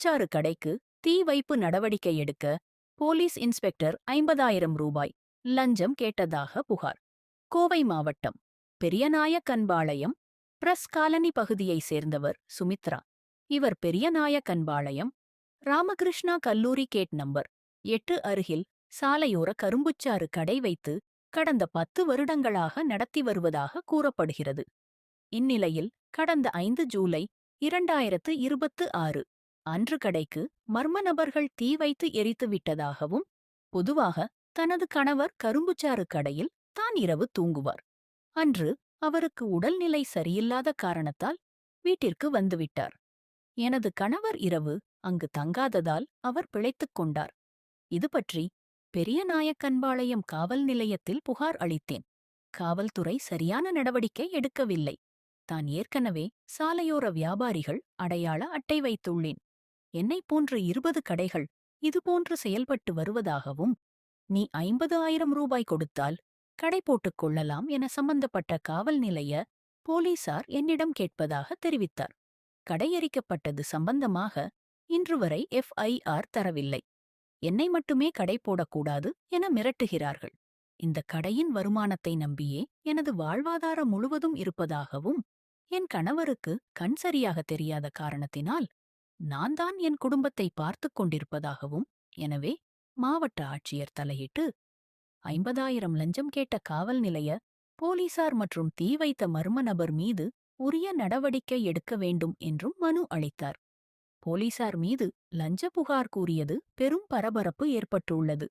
கரும்புச்சாறு கடைக்கு தீ வைப்பு நடவடிக்கை எடுக்க போலீஸ் இன்ஸ்பெக்டர் 50,000 ரூபாய் லஞ்சம் கேட்டதாக புகார். கோவை மாவட்டம் பெரியநாயக்கன்பாளையம் பிரஸ் காலனி பகுதியைச் சேர்ந்தவர் சுமித்ரா. இவர் பெரியநாயக்கன்பாளையம் ராமகிருஷ்ணா கல்லூரி கேட் நம்பர் 8 அருகில் சாலையோர கரும்புச்சாறு கடை வைத்து கடந்த 10 வருடங்களாக நடத்தி வருவதாக கூறப்படுகிறது. இந்நிலையில் கடந்த 5 ஜூலை 2026 அன்று கடைக்கு மர்ம நபர்கள் தீ வைத்து எரித்து விட்டதாகவும், பொதுவாக தனது கணவர் கரும்புச்சாறு கடையில் தான் இரவு தூங்குவார். அன்று அவருக்கு உடல்நிலை சரியில்லாத காரணத்தால் வீட்டிற்கு வந்துவிட்டார். எனது கணவர் இரவு அங்கு தங்காததால் அவர் பிழைத்துக் கொண்டார். இது பற்றி பெரியநாயக்கன்பாளையம் காவல் நிலையத்தில் புகார் அளித்தேன். காவல்துறை சரியான நடவடிக்கை எடுக்கவில்லை. தான் ஏற்கனவே சாலையோர வியாபாரிகள் அடையாள அட்டை வைத்துள்ளேன். என்னைப் போன்ற 20 கடைகள் இதுபோன்று செயல்பட்டு வருவதாகவும், நீ 50,000 ரூபாய் கொடுத்தால் கடை போட்டுக் கொள்ளலாம் என சம்பந்தப்பட்ட காவல் நிலைய போலீசார் என்னிடம் கேட்பதாக தெரிவித்தார். கடை எரிக்கப்பட்டது சம்பந்தமாக இன்று வரை FIR தரவில்லை. என்னை மட்டுமே கடை போடக்கூடாது என மிரட்டுகிறார்கள். இந்த கடையின் வருமானத்தை நம்பியே எனது வாழ்வாதாரம் முழுவதும் இருப்பதாகவும், என் கணவருக்கு கண் சரியாக தெரியாத காரணத்தினால் நான் தான் என் குடும்பத்தை பார்த்துக் கொண்டிருப்பதாகவும், எனவே மாவட்ட ஆட்சியர் தலையிட்டு 50,000 லஞ்சம் கேட்ட காவல் நிலைய போலீசார் மற்றும் தீ வைத்த மர்ம நபர் மீது உரிய நடவடிக்கை எடுக்க வேண்டும் என்றும் மனு அளித்தார். போலீசார் மீது லஞ்ச புகார் கூறியது பெரும் பரபரப்பு ஏற்பட்டுள்ளது.